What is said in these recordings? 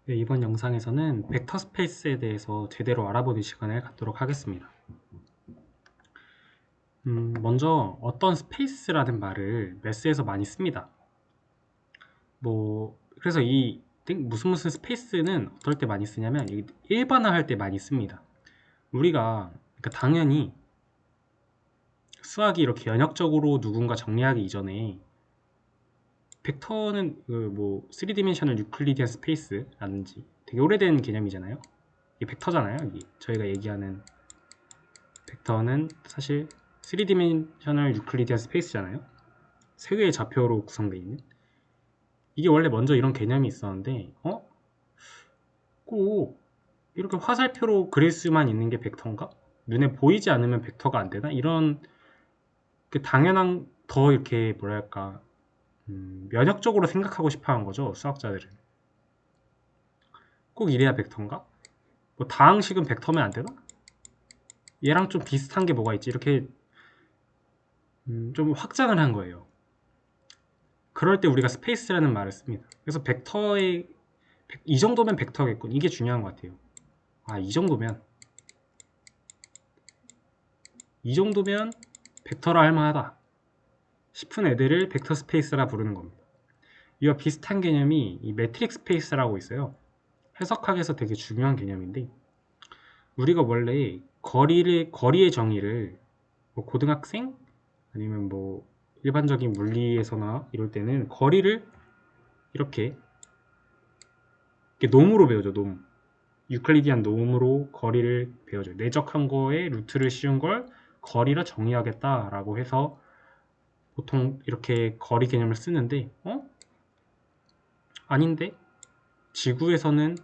네, 이번 영상에서는 벡터 스페이스에 대해서 제대로 알아보는 시간을 갖도록 하겠습니다. 먼저 어떤 스페이스라는 말을 매스에서 많이 씁니다. 그래서 이 무슨 스페이스는 어떨 때 많이 쓰냐면 일반화할 때 많이 씁니다. 우리가 그러니까 당연히 수학이 이렇게 연역적으로 누군가 정리하기 이전에 벡터는 3디멘셔널 유클리디안 스페이스라든지 되게 오래된 개념이잖아요. 이게 벡터잖아요. 저희가 얘기하는 벡터는 사실 3디멘셔널 유클리디안 스페이스잖아요. 세 개의 좌표로 구성되어 있는. 이게 원래 먼저 이런 개념이 있었는데 꼭 이렇게 화살표로 그릴 수만 있는 게 벡터인가? 눈에 보이지 않으면 벡터가 안 되나? 이런 당연한 더 이렇게 뭐랄까 면역적으로 생각하고 싶어하는 거죠, 수학자들은. 꼭 이래야 벡터인가? 다항식은 벡터면 안 되나? 얘랑 좀 비슷한 게 뭐가 있지? 이렇게 좀 확장을 한 거예요. 그럴 때 우리가 스페이스라는 말을 씁니다. 그래서 벡터의 이 정도면 벡터겠군. 이게 중요한 것 같아요. 이 정도면 벡터라 할 만하다 싶은 애들을 벡터 스페이스라 부르는 겁니다. 이와 비슷한 개념이 이 매트릭 스페이스라고 있어요. 해석학에서 되게 중요한 개념인데, 우리가 원래 거리의 정의를 고등학생 아니면 일반적인 물리에서나 이럴 때는 거리를 이렇게 놈으로 배우죠. 놈. 유클리디안 놈으로 거리를 배워줘요. 내적한 거에 루트를 씌운 걸 거리라 정의하겠다라고 해서 보통 이렇게 거리 개념을 쓰는데 아닌데? 지구에서는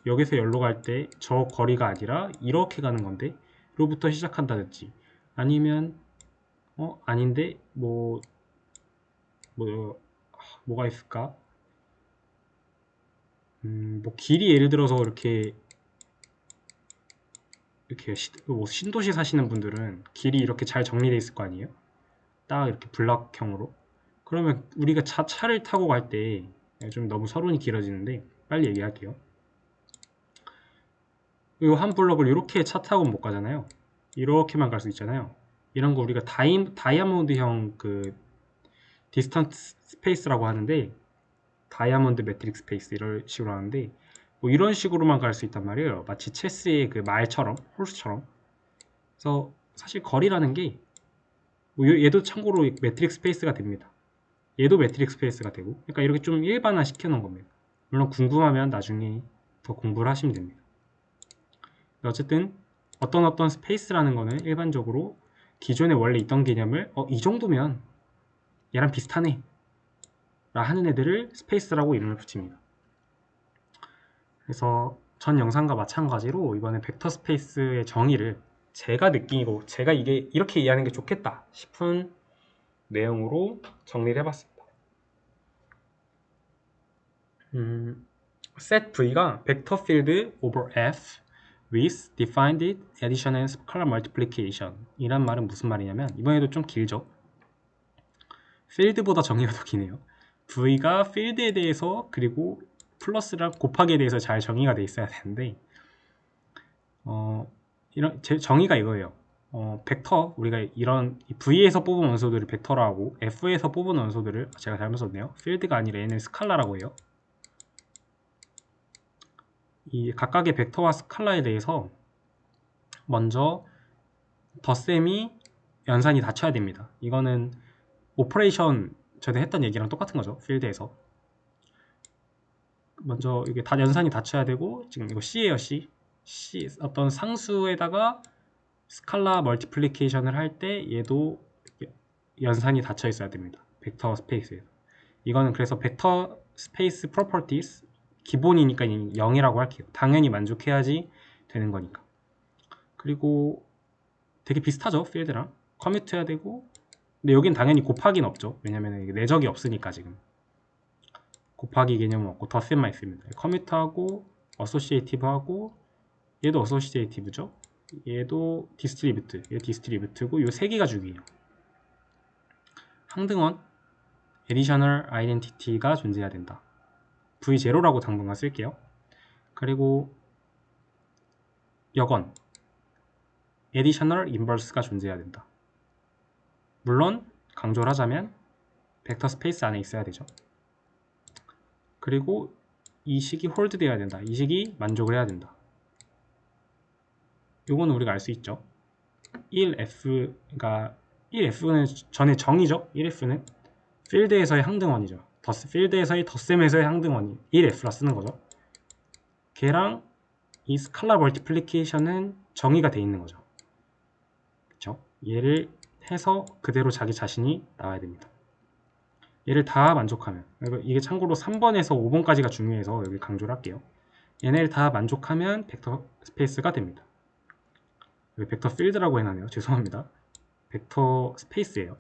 여기서 여기로 갈 때 저 거리가 아니라 이렇게 가는 건데? 로부터 시작한다든지 아니면 아닌데? 뭐가 있을까? 길이 예를 들어서 이렇게 신도시 사시는 분들은 길이 이렇게 잘 정리되어 있을 거 아니에요? 딱 이렇게 블럭형으로. 그러면 우리가 차를 타고 갈 때 좀 너무 서론이 길어지는데 빨리 얘기할게요. 이 한 블럭을 이렇게 차 타고 못 가잖아요. 이렇게만 갈 수 있잖아요. 이런 거 우리가 다이아몬드형 디스턴스 스페이스라고 하는데, 다이아몬드 매트릭 스페이스 이런 식으로 하는데, 이런 식으로만 갈 수 있단 말이에요. 마치 체스의 그 말처럼, 홀수처럼. 그래서 사실 거리라는 게 얘도 참고로 매트릭 스페이스가 됩니다. 얘도 매트릭 스페이스가 되고, 그러니까 이렇게 좀 일반화 시켜놓은 겁니다. 물론 궁금하면 나중에 더 공부를 하시면 됩니다. 어쨌든 어떤 스페이스라는 거는 일반적으로 기존에 원래 있던 개념을 이 정도면 얘랑 비슷하네 라 하는 애들을 스페이스라고 이름을 붙입니다. 그래서 전 영상과 마찬가지로 이번에 벡터 스페이스의 정의를 제가 느끼고 제가 이게 이렇게 이해하는 게 좋겠다 싶은 내용으로 정리를 해봤습니다. set V가 vector field over F with defined addition and scalar multiplication 이란 말은 무슨 말이냐면, 이번에도 좀 길죠. 필드보다 정의가 더 기네요. V가 필드에 대해서 그리고 플러스랑 곱하기에 대해서 잘 정의가 돼 있어야 되는데 제 정의가 이거예요. 벡터, 우리가 이런 V에서 뽑은 원소들을 벡터라 하고 F에서 뽑은 원소들을, 제가 잘못 썼네요. 필드가 아니라 얘는 스칼라라고 해요. 이 각각의 벡터와 스칼라에 대해서 먼저 덧셈이 연산이 닫혀야 됩니다. 이거는 오퍼레이션 전에 했던 얘기랑 똑같은 거죠. 필드에서 먼저 이게 다 연산이 닫혀야 되고, 지금 이거 C예요. C 어떤 상수에다가 스칼라 멀티플리케이션을 할 때 얘도 연산이 닫혀 있어야 됩니다. 벡터 스페이스에서. 이거는 그래서 벡터 스페이스 프로퍼티스 기본이니까 0이라고 할게요. 당연히 만족해야지 되는 거니까. 그리고 되게 비슷하죠, 필드랑. 커뮤트 해야 되고, 근데 여긴 당연히 곱하기는 없죠. 왜냐면 이게 내적이 없으니까. 지금 곱하기 개념은 없고 덧셈만 있습니다. 커뮤트하고 어소시에이티브하고, 얘도 어소시에이티브죠. 얘도 디스트리뷰트, 얘 디스트리뷰트고, 이 세 개가 주기예요. 항등원 additional identity가 존재해야 된다. V0라고 당분간 쓸게요. 그리고 여건 additional inverse가 존재해야 된다. 물론 강조를 하자면 벡터 스페이스 안에 있어야 되죠. 그리고 이 식이 홀드 되어야 된다. 이 식이 만족을 해야 된다. 요거는 우리가 알 수 있죠. 1F가 1F는 전에 정의죠. 1F는 필드에서의 항등원이죠. 필드에서의 덧셈에서의 항등원이 1F라 쓰는 거죠. 걔랑 이 스칼라 멀티플리케이션은 정의가 돼 있는 거죠. 그쵸? 얘를 해서 그대로 자기 자신이 나와야 됩니다. 얘를 다 만족하면, 이게 참고로 3번에서 5번까지가 중요해서 여기 강조를 할게요. 얘네를 다 만족하면 벡터 스페이스가 됩니다. 여기 벡터 필드라고 해놨네요. 죄송합니다. 벡터 스페이스예요.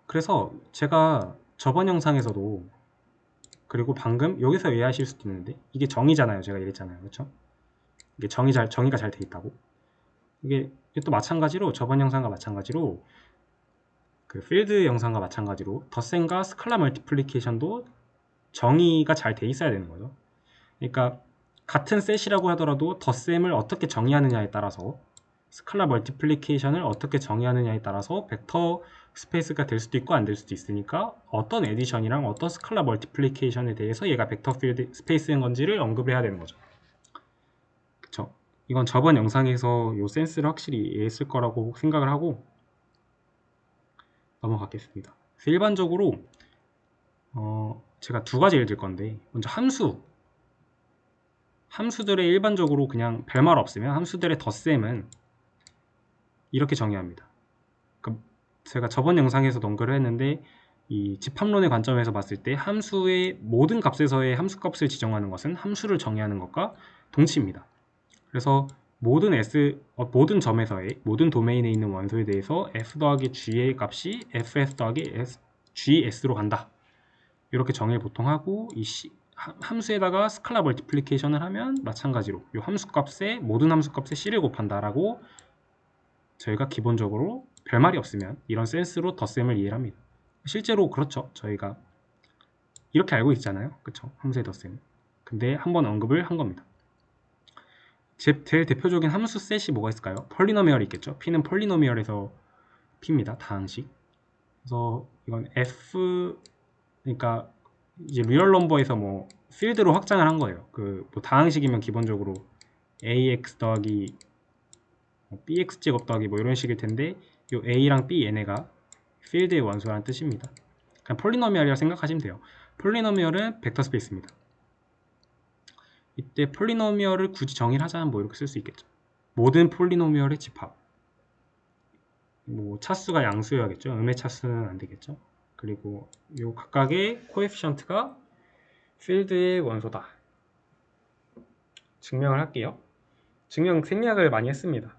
그래서 제가 저번 영상에서도, 그리고 방금 여기서 이해하실 수도 있는데, 이게 정의잖아요. 제가 이랬잖아요. 그렇죠? 이게 정의가 잘 돼 있다고. 이게 또 마찬가지로, 저번 영상과 마찬가지로, 그 필드 영상과 마찬가지로 덧셈과 스칼라 멀티플리케이션도 정의가 잘 돼 있어야 되는 거죠. 그러니까 같은 셋이라고 하더라도 덧셈을 어떻게 정의하느냐에 따라서, 스칼라 멀티플리케이션을 어떻게 정의하느냐에 따라서 벡터 스페이스가 될 수도 있고 안 될 수도 있으니까 어떤 에디션이랑 어떤 스칼라 멀티플리케이션에 대해서 얘가 벡터 필드 스페이스인 건지를 언급을 해야 되는 거죠. 그쵸? 이건 저번 영상에서 요 센스를 확실히 이해했을 거라고 생각을 하고 넘어가겠습니다. 그래서 일반적으로 제가 두 가지 예를 들 건데, 먼저 함수들의 일반적으로 그냥 별말 없으면 함수들의 덧셈은 이렇게 정의합니다. 그러니까 제가 저번 영상에서 언급을 했는데, 이 집합론의 관점에서 봤을 때 함수의 모든 값에서의 함수값을 지정하는 것은 함수를 정의하는 것과 동치입니다. 그래서 모든 점에서의 모든 도메인에 있는 원소에 대해서 f 더하기 g의 값이 fs 더하기 gs로 간다. 이렇게 정의를 보통 하고, 이 함수에다가 스칼라 멀티플리케이션을 하면 마찬가지로 이 함수값에 모든 함수값에 c를 곱한다라고 저희가 기본적으로 별말이 없으면 이런 센스로 덧셈을 이해를 합니다. 실제로 그렇죠. 저희가 이렇게 알고 있잖아요. 그쵸? 함수의 덧셈. 근데 한번 언급을 한 겁니다. 제일 대표적인 함수 셋이 뭐가 있을까요? 폴리노미얼이 있겠죠. P는 폴리노미얼에서 P입니다. 다항식. 그래서 이건 F, 그러니까 이제 리얼 넘버에서 뭐 필드로 확장을 한 거예요. 그 뭐 다항식이면 기본적으로 ax 더하기 bx 제곱 더하기 뭐 이런 식일 텐데, 요 a랑 b 얘네가 필드의 원소라는 뜻입니다. 그냥 폴리노미얼이라 생각하시면 돼요. 폴리노미얼은 벡터 스페이스입니다. 이때 폴리노미얼을 굳이 정의를 하자면 뭐 이렇게 쓸 수 있겠죠. 모든 폴리노미얼의 집합. 뭐 차수가 양수여야겠죠. 음의 차수는 안 되겠죠. 그리고 요 각각의 코에피션트가 필드의 원소다. 증명을 할게요. 생략을 많이 했습니다.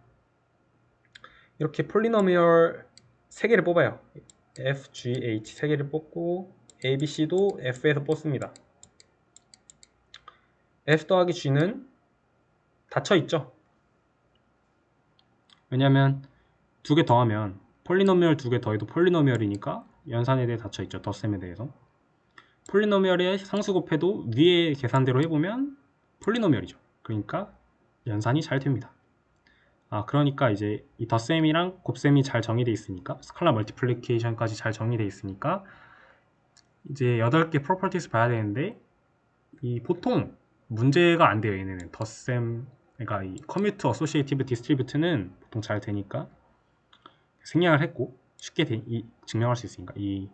이렇게 폴리노미얼 3개를 뽑아요. f, g, h 3개를 뽑고 a, b, c도 f에서 뽑습니다. f 더하기 g는 닫혀있죠. 왜냐면 2개 더하면 폴리노미얼 2개 더해도 폴리노미얼이니까 연산에 대해 닫혀있죠. 덧셈에 대해서. 폴리노미얼의 상수 곱해도 위에 계산대로 해보면 폴리노미얼이죠. 그러니까 연산이 잘 됩니다. 그러니까 이제 이 덧셈이랑 곱셈이 잘 정의되어 있으니까, 스칼라 멀티플리케이션까지 잘 정의되어 있으니까 이제 8개 프로퍼티스 봐야 되는데, 이 보통 문제가 안 돼요. 얘네는 덧셈, 그러니까 이 커뮤트, 어소시에이티브, 디스트리뷰트는 보통 잘 되니까 생략을 했고, 쉽게 증명할 수 있으니까. 이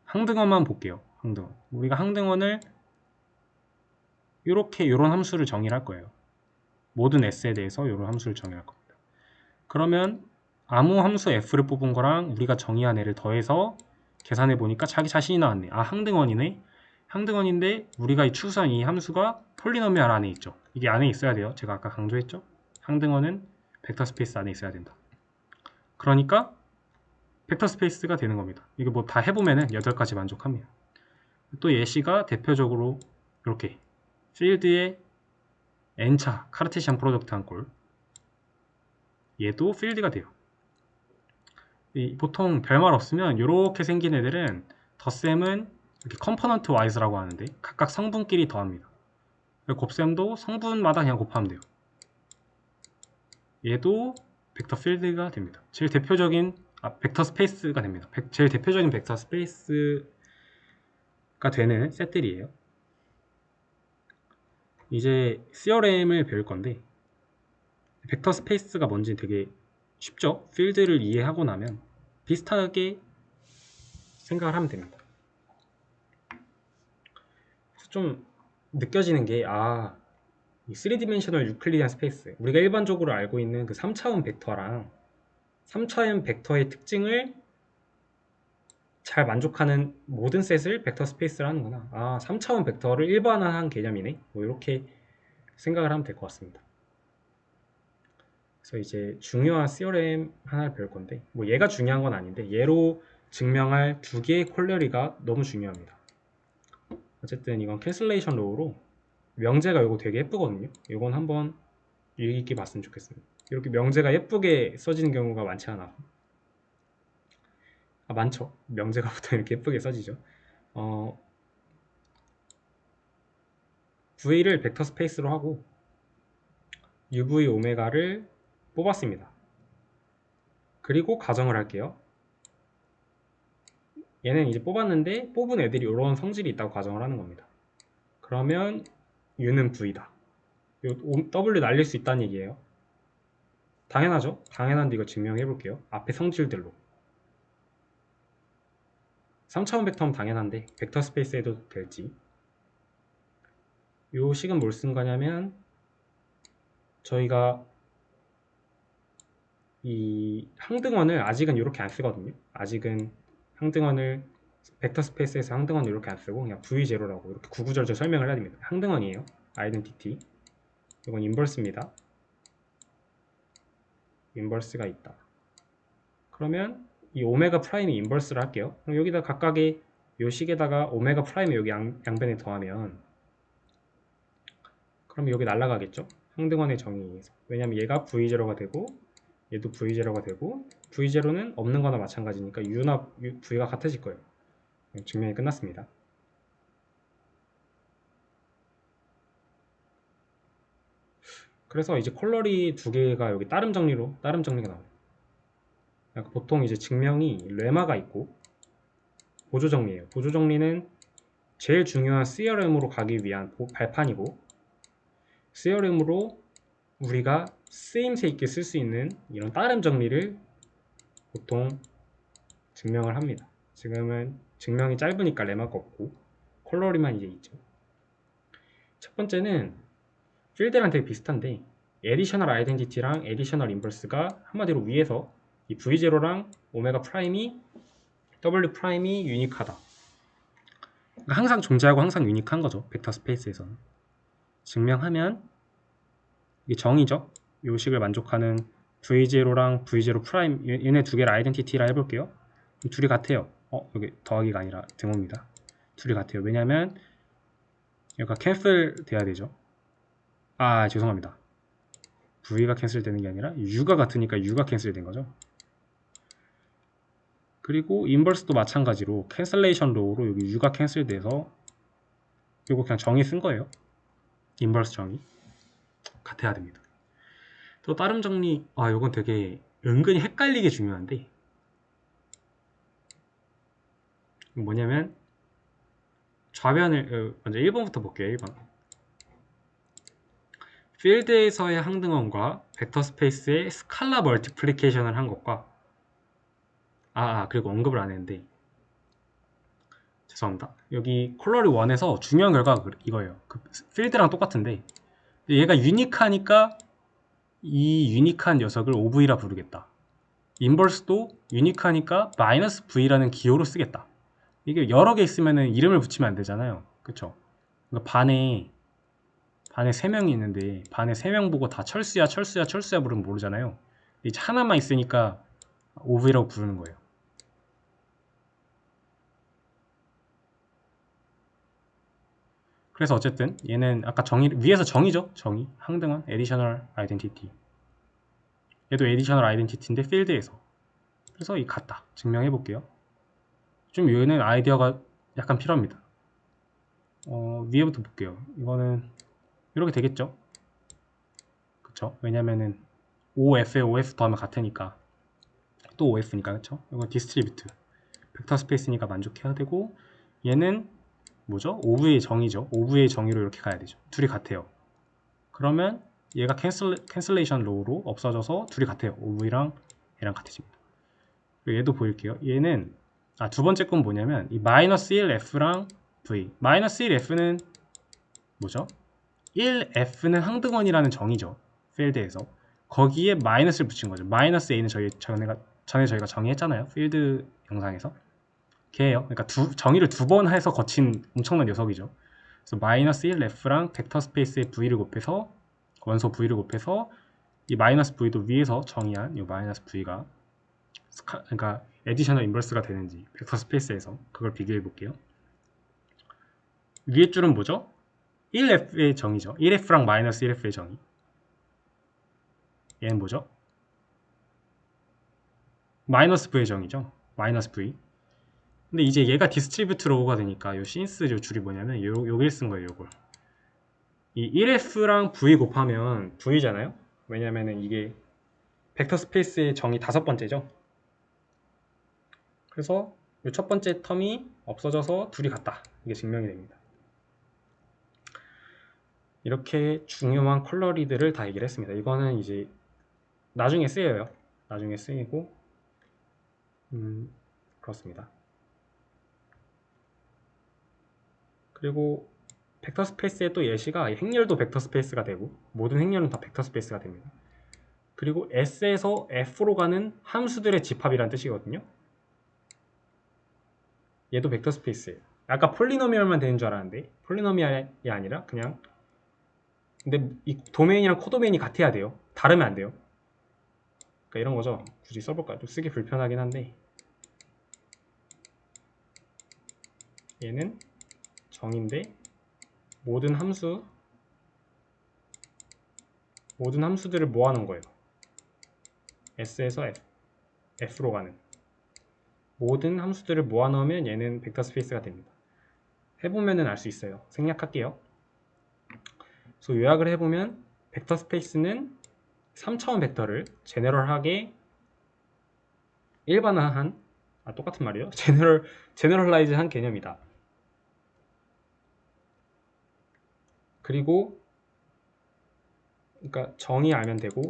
항등원만 볼게요. 항등원. 우리가 항등원을 요런 함수를 정의를 할 거예요. 모든 s에 대해서 이런 함수를 정의할 겁니다. 그러면 아무 함수 f를 뽑은 거랑 우리가 정의한 애를 더해서 계산해 보니까 자기 자신이 나왔네. 항등원이네. 항등원인데 우리가 추구한 이 함수가 폴리노미얼 안에 있죠. 이게 안에 있어야 돼요. 제가 아까 강조했죠. 항등원은 벡터 스페이스 안에 있어야 된다. 그러니까 벡터 스페이스가 되는 겁니다. 이게 뭐 다 해보면은 8가지 만족합니다. 또 예시가 대표적으로 이렇게 필드의 n차 카르테시안 프로덕트 한 꼴, 얘도 필드가 돼요. 보통 별말 없으면 이렇게 생긴 애들은 덧셈은 이렇게 컴포넌트 와이즈라고 하는데 각각 성분끼리 더합니다. 곱셈도 성분마다 그냥 곱하면 돼요. 얘도 벡터 필드가 됩니다. 제일 대표적인 벡터 스페이스가 됩니다. 제일 대표적인 벡터 스페이스가 되는 셋들이에요. 이제 CRM을 배울 건데 벡터 스페이스가 뭔지 되게 쉽죠? 필드를 이해하고 나면 비슷하게 생각을 하면 됩니다. 그래서 좀 느껴지는 게 이 3디멘셔널 유클리디안 스페이스, 우리가 일반적으로 알고 있는 그 3차원 벡터랑 3차원 벡터의 특징을 잘 만족하는 모든 셋을 벡터 스페이스를 하는구나. 3차원 벡터를 일반화한 개념이네. 뭐 이렇게 생각을 하면 될 것 같습니다. 그래서 이제 중요한 CRM 하나를 배울 건데 뭐 얘가 중요한 건 아닌데 얘로 증명할 두 개의 콜레리가 너무 중요합니다. 어쨌든 이건 캔슬레이션 로우로 명제가 이거 되게 예쁘거든요. 이건 한번 유익 있게 봤으면 좋겠습니다. 이렇게 명제가 예쁘게 써지는 경우가 많지 않아서 많죠. 명제가 보통 이렇게 예쁘게 써지죠. V를 벡터 스페이스로 하고 UV 오메가를 뽑았습니다. 그리고 가정을 할게요. 얘는 이제 뽑았는데 뽑은 애들이 이런 성질이 있다고 가정을 하는 겁니다. 그러면 U는 V다. W 날릴 수 있다는 얘기예요. 당연하죠. 당연한데 이거 증명해 볼게요. 앞에 성질들로 3차원 벡터면 당연한데 벡터 스페이스 해도 될지. 요 식은 뭘 쓴 거냐면 저희가 이 항등원을 아직은 이렇게 안 쓰거든요. 아직은 항등원을 벡터 스페이스에서 항등원을 이렇게 안 쓰고 그냥 V0라고 이렇게 구구절절 설명을 해야 됩니다. 항등원이에요. 아이덴티티. 이건 인버스입니다. 인버스가 있다. 그러면 이 오메가 프라임이 인버스를 할게요. 그럼 여기다 각각의 요 식에다가 오메가 프라임을 여기 양변에 더하면 그럼 여기 날아가겠죠? 항등원의 정의에 의해서. 왜냐면 얘가 V0가 되고 얘도 V0가 되고 V0는 없는 거나 마찬가지니까 U나 V가 같아질 거예요. 증명이 끝났습니다. 그래서 이제 컬러리 두 개가 여기 따름 정리가 나와요. 그러니까 보통 이제 증명이 레마가 있고 보조 정리예요. 보조 정리는 제일 중요한 CRM으로 가기 위한 발판이고 CRM으로 우리가 쓰임새 있게 쓸 수 있는 이런 따름 정리를 보통 증명을 합니다. 지금은 증명이 짧으니까 레마가 없고 컬러리만 이제 있죠. 첫 번째는 필드랑 되게 비슷한데 에디셔널 아이덴티티랑 에디셔널 인버스가 한마디로 위에서 이 V0랑 오메가 프라임이 W 프라임이 유니크하다. 그러니까 항상 존재하고 항상 유니크한 거죠. 벡터 스페이스에서는. 증명하면 이게 정의죠. 이 식을 만족하는 V0랑 V0 프라임 얘네 두 개를 아이덴티티라 해볼게요. 둘이 같아요. 여기 더하기가 아니라 등호입니다. 둘이 같아요. 왜냐면 여기가 캔슬 돼야 되죠. 죄송합니다. V가 캔슬 되는 게 아니라 U가 같으니까 U가 캔슬 된 거죠. 그리고 인버스도 마찬가지로 캔슬레이션 로우로 여기 U가 캔슬 돼서 이거 그냥 정의 쓴 거예요. 인버스 정의 같아야 됩니다. 또 다른 정리 이건 되게 은근히 헷갈리게 중요한데 뭐냐면 좌변을 먼저 1번부터 볼게요. 1번 필드에서의 항등원과 벡터 스페이스의 스칼라 멀티플리케이션을 한 것과 그리고 언급을 안 했는데 죄송합니다. 여기 콜러리 1에서 중요한 결과가 이거예요. 그 필드랑 똑같은데 얘가 유니크하니까 이 유니크한 녀석을 OV라 부르겠다. 인버스도 유니크하니까 마이너스 V라는 기호로 쓰겠다. 이게 여러 개 있으면 이름을 붙이면 안 되잖아요. 그쵸? 그러니까 반에 3명이 있는데 반에 3명 보고 다 철수야 부르면 모르잖아요. 이제 하나만 있으니까 OV라고 부르는 거예요. 그래서 어쨌든 얘는 아까 위에서 정의죠. 정의. 항등원, additional identity. 얘도 additional identity인데 필드에서. 그래서 이 같다 증명해 볼게요. 좀 얘는 아이디어가 약간 필요합니다. 위에부터 볼게요. 이거는 이렇게 되겠죠? 그쵸? 왜냐면은 OF에 OF 더하면 같으니까 또 OF니까 그쵸? 이건 디스트리뷰트 벡터 스페이스니까 만족해야 되고 얘는 뭐죠? 오브의 정의죠. 오브의 정의로 이렇게 가야 되죠. 둘이 같아요. 그러면 얘가 캔슬레이션 로우로 없어져서 둘이 같아요. 오브랑 얘랑 같아집니다. 그리고 얘도 보일게요. 얘는 두 번째 건 뭐냐면 이 마이너스 1F랑 V 마이너스 1F는 뭐죠? 1F는 항등원이라는 정의죠. 필드에서 거기에 마이너스를 붙인 거죠. 마이너스 A는 전에 저희가 정의했잖아요. 필드 영상에서 걔예요. 그러니까 정의를 두 번 해서 거친 엄청난 녀석이죠. 그래서 마이너스 1F랑 벡터 스페이스의 V를 곱해서 원소 V를 곱해서 이 마이너스 V도 위에서 정의한 이 마이너스 V가 그러니까 에디셔널 인버스가 되는지 벡터 스페이스에서 그걸 비교해 볼게요. 위에 줄은 뭐죠? 1F의 정의죠. 1F랑 마이너스 1F의 정의. 얘는 뭐죠? 마이너스 V의 정의죠. 마이너스 V. 근데 이제 얘가 디스트리뷰트 로우가 되니까 요 신스 요 줄이 뭐냐면 요길 쓴 거예요. 요걸. 이 1F랑 V 곱하면 V잖아요. 왜냐면은 이게 벡터 스페이스의 정의 다섯 번째죠. 그래서 이 첫 번째 텀이 없어져서 둘이 같다. 이게 증명이 됩니다. 이렇게 중요한 컬러리들을 다 얘기를 했습니다. 이거는 이제 나중에 쓰여요. 나중에 쓰이고 그렇습니다. 그리고 벡터 스페이스의 또 예시가 행렬도 벡터 스페이스가 되고 모든 행렬은 다 벡터 스페이스가 됩니다. 그리고 S에서 F로 가는 함수들의 집합이란 뜻이거든요. 얘도 벡터 스페이스예요. 아까 폴리노미얼만 되는 줄 알았는데 폴리노미얼이 아니라 그냥 근데 이 도메인이랑 코도메인이 같아야 돼요. 다르면 안 돼요. 그러니까 이런 거죠. 굳이 써볼까요? 좀 쓰기 불편하긴 한데 얘는 정인데 모든 함수들을 모아놓은 거예요. S에서 F로 가는 모든 함수들을 모아넣으면 얘는 벡터 스페이스가 됩니다. 해보면은 알 수 있어요. 생략할게요. 그래서 요약을 해보면 벡터 스페이스는 3차원 벡터를 제너럴하게 일반화한 똑같은 말이에요. 제너럴라이즈한 개념이다. 그리고 그러니까 정의 알면 되고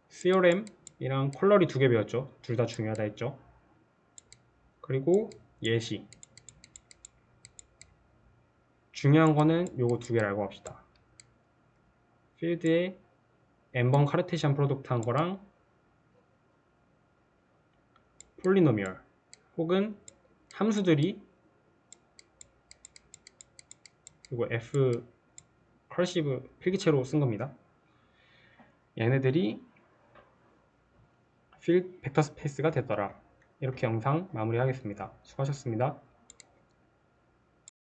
theorem이랑 컬러리 두 개 배웠죠. 둘 다 중요하다 했죠. 그리고 예시 중요한 거는 요거 두 개를 알고 갑시다. 필드에 n번 카르테시안 프로덕트 한 거랑 폴리노미얼 혹은 함수들이 이거 F 커시브 필기체로 쓴 겁니다. 얘네들이 벡터 스페이스가 됐더라. 이렇게 영상 마무리하겠습니다. 수고하셨습니다.